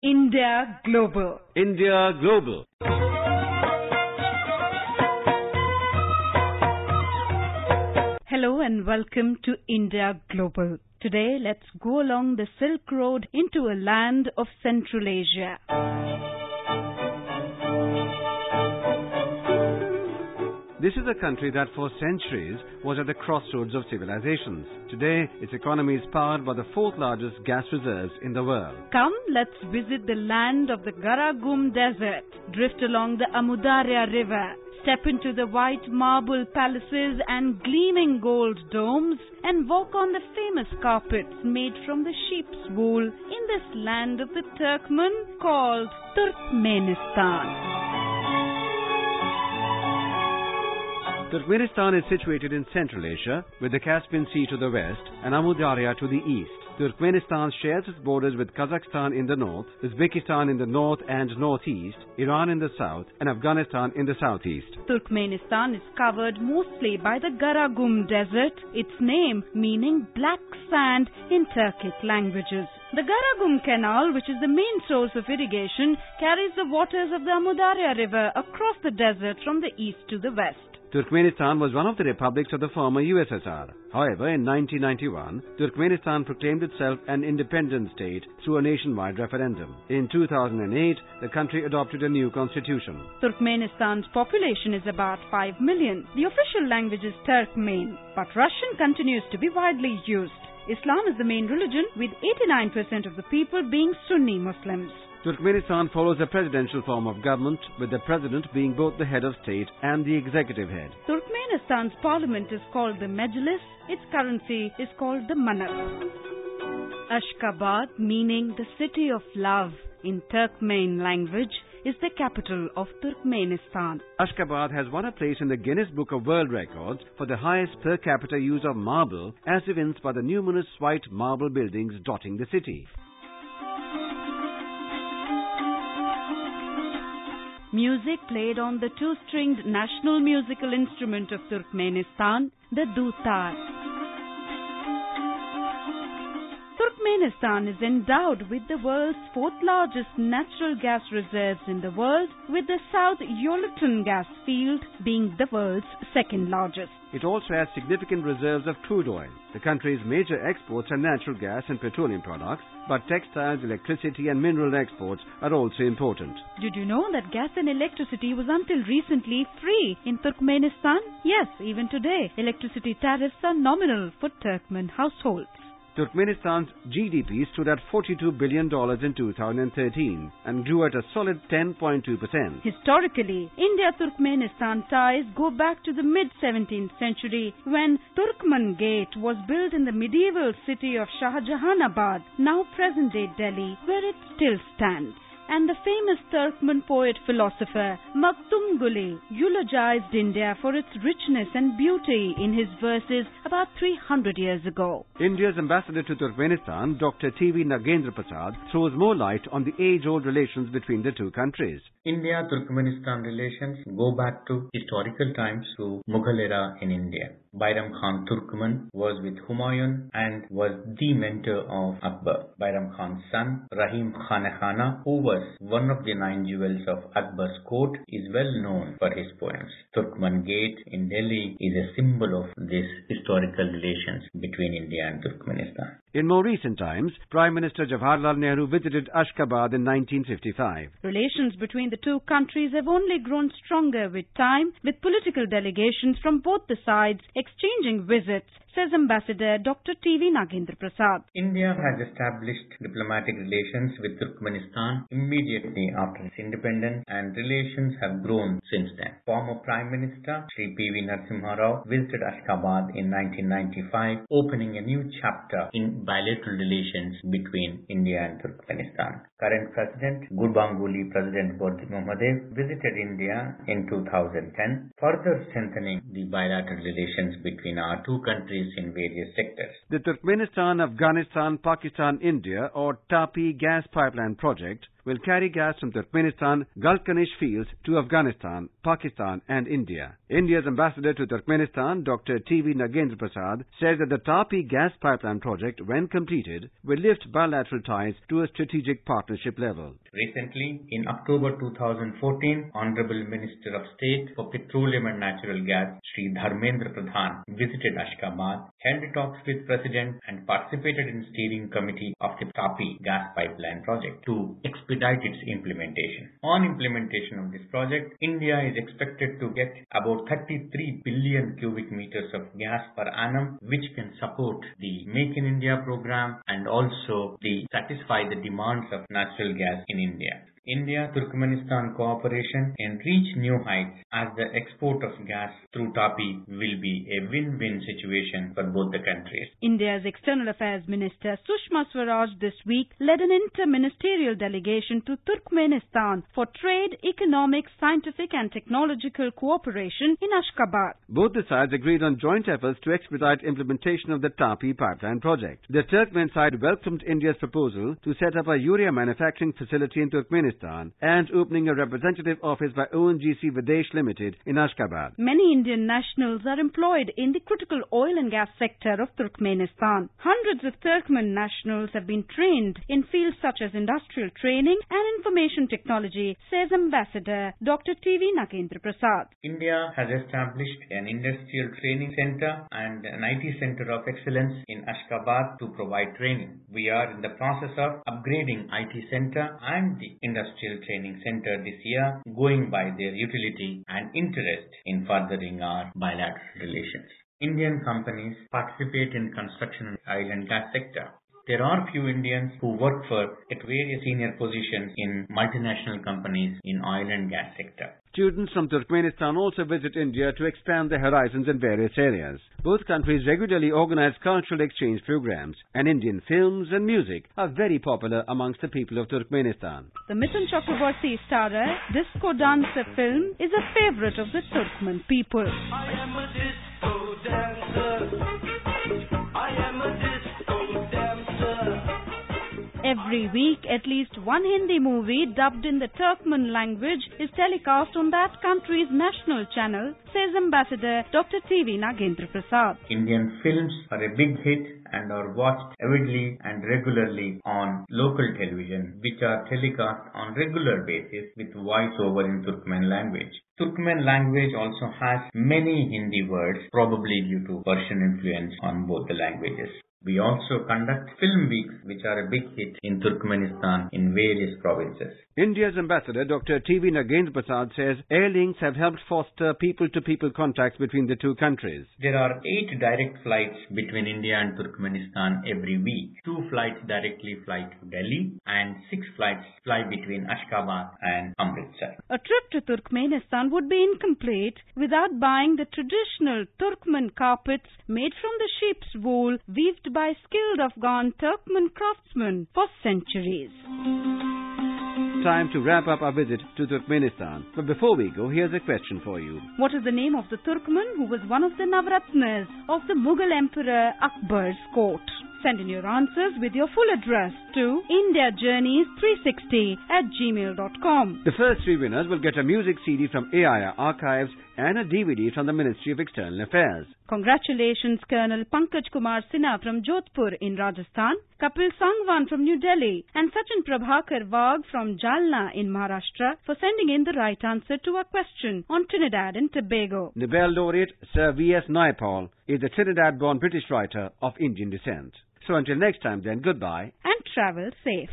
India Global. India Global. Hello and welcome to India Global. Today, let's go along the Silk Road into a land of Central Asia. This is a country that for centuries was at the crossroads of civilizations. Today, its economy is powered by the fourth largest gas reserves in the world. Come, let's visit the land of the Garagum Desert, drift along the Amu Darya River, step into the white marble palaces and gleaming gold domes, and walk on the famous carpets made from the sheep's wool in this land of the Turkmen called Turkmenistan. Turkmenistan is situated in Central Asia, with the Caspian Sea to the west and Amu Darya to the east. Turkmenistan shares its borders with Kazakhstan in the north, Uzbekistan in the north and northeast, Iran in the south, and Afghanistan in the southeast. Turkmenistan is covered mostly by the Garagum Desert, its name meaning black sand in Turkic languages. The Garagum Canal, which is the main source of irrigation, carries the waters of the Amu Darya River across the desert from the east to the west. Turkmenistan was one of the republics of the former USSR. However, in 1991, Turkmenistan proclaimed itself an independent state through a nationwide referendum. In 2008, the country adopted a new constitution. Turkmenistan's population is about 5 million. The official language is Turkmen, but Russian continues to be widely used. Islam is the main religion, with 89% of the people being Sunni Muslims. Turkmenistan follows a presidential form of government, with the president being both the head of state and the executive head. Turkmenistan's parliament is called the Majlis. Its currency is called the Manak. Ashgabat, meaning the city of love in Turkmen language, is the capital of Turkmenistan. Ashgabat has won a place in the Guinness Book of World Records for the highest per capita use of marble, as evinced by the numerous white marble buildings dotting the city. Music played on the two-stringed national musical instrument of Turkmenistan, the dutar. Turkmenistan is endowed with the world's fourth largest natural gas reserves in the world, with the South Yolutin gas field being the world's second largest. It also has significant reserves of crude oil. The country's major exports are natural gas and petroleum products, but textiles, electricity and mineral exports are also important. Did you know that gas and electricity was until recently free in Turkmenistan? Yes, even today, electricity tariffs are nominal for Turkmen households. Turkmenistan's GDP stood at $42 billion in 2013 and grew at a solid 10.2%. Historically, India-Turkmenistan ties go back to the mid-17th century when Turkmen Gate was built in the medieval city of Shahjahanabad, now present-day Delhi, where it still stands. And the famous Turkmen poet-philosopher Maktum Gule eulogized India for its richness and beauty in his verses about 300 years ago. India's ambassador to Turkmenistan, Dr. T.V. Nagendra Prasad, throws more light on the age-old relations between the two countries. India-Turkmenistan relations go back to historical times to Mughal era in India. Bayram Khan Turkmen was with Humayun and was the mentor of Akbar. Bayram Khan's son, Rahim Khanehana, who was one of the 9 jewels of Akbar's court, is well known for his poems. Turkmen Gate in Delhi is a symbol of these historical relations between India and Turkmenistan. In more recent times, Prime Minister Jawaharlal Nehru visited Ashgabat in 1955. Relations between the two countries have only grown stronger with time, with political delegations from both the sides exchanging visits, says Ambassador Dr. T.V. Nagendra Prasad. India has established diplomatic relations with Turkmenistan immediately after its independence, and relations have grown since then. Former Prime Minister Shri P.V. Narasimha Rao visited Ashgabat in 1995, opening a new chapter in bilateral relations between India and Turkmenistan. Current President Gurbanguly President Boris Mohammed visited India in 2010, further strengthening the bilateral relations between our two countries in various sectors. The Turkmenistan, Afghanistan, Pakistan, India or TAPI gas pipeline project will carry gas from Turkmenistan Galkanish fields to Afghanistan, Pakistan and India. India's ambassador to Turkmenistan, Dr. T.V. Nagendra Prasad, says that the Tapi gas pipeline project, when completed, will lift bilateral ties to a strategic partnership level. Recently, in October 2014, Honorable Minister of State for Petroleum and Natural Gas, Shri Dharmendra Pradhan, visited Ashgabat, held talks with President and participated in steering committee of the Tapi gas pipeline project to expedite its implementation. On implementation of this project, India is expected to get about 33 billion cubic meters of gas per annum, which can support the Make in India program and also satisfy the demands of natural gas in India. India-Turkmenistan cooperation can reach new heights as the export of gas through Tapi will be a win-win situation for both the countries. India's External Affairs Minister Sushma Swaraj this week led an inter-ministerial delegation to Turkmenistan for trade, economic, scientific and technological cooperation in Ashgabat. Both the sides agreed on joint efforts to expedite implementation of the Tapi pipeline project. The Turkmen side welcomed India's proposal to set up a urea manufacturing facility in Turkmenistan and opening a representative office by ONGC Videsh Limited in Ashgabat. Many Indian nationals are employed in the critical oil and gas sector of Turkmenistan. Hundreds of Turkmen nationals have been trained in fields such as industrial training and information technology, says Ambassador Dr. T.V. Nagendra Prasad. India has established an industrial training center and an IT center of excellence in Ashgabat to provide training. We are in the process of upgrading IT center and the industrial training center this year, going by their utility and interest in furthering our bilateral relations. Indian companies participate in construction and oil and gas sector. There are few Indians who work at various senior positions in multinational companies in oil and gas sector. Students from Turkmenistan also visit India to expand their horizons in various areas. Both countries regularly organize cultural exchange programs, and Indian films and music are very popular amongst the people of Turkmenistan. The Mithun Chakraborty starrer Disco Dancer film is a favorite of the Turkmen people. I am a disco dancer. I am a disco dancer. Every week, at least one Hindi movie dubbed in the Turkmen language is telecast on that country's national channel, says Ambassador Dr. T.V. Nagendra Prasad. Indian films are a big hit and are watched avidly and regularly on local television, which are telecast on regular basis with voiceover in Turkmen language. Turkmen language also has many Hindi words, probably due to Persian influence on both the languages. We also conduct film weeks, which are a big hit in Turkmenistan in various provinces. India's ambassador, Dr. T.V. Nagendra Prasad, says air links have helped foster people-to-people contacts between the two countries. There are 8 direct flights between India and Turkmenistan every week. 2 flights directly fly to Delhi and 6 flights fly between Ashgabat and Amritsar. A trip to Turkmenistan would be incomplete without buying the traditional Turkmen carpets made from the sheep's wool weaved by skilled Afghan Turkmen craftsmen for centuries. Time to wrap up our visit to Turkmenistan. But before we go, here's a question for you. What is the name of the Turkmen who was one of the Navratnas of the Mughal Emperor Akbar's court? Send in your answers with your full address to indiajourneys360@gmail.com. The first 3 winners will get a music CD from AIR Archives and a DVD from the Ministry of External Affairs. Congratulations Colonel Pankaj Kumar Sinha from Jodhpur in Rajasthan, Kapil Sangwan from New Delhi and Sachin Prabhakar Wagh from Jalna in Maharashtra for sending in the right answer to our question on Trinidad and Tobago. Nobel laureate Sir V.S. Naipaul is a Trinidad-born British writer of Indian descent. So until next time then, goodbye and travel safe.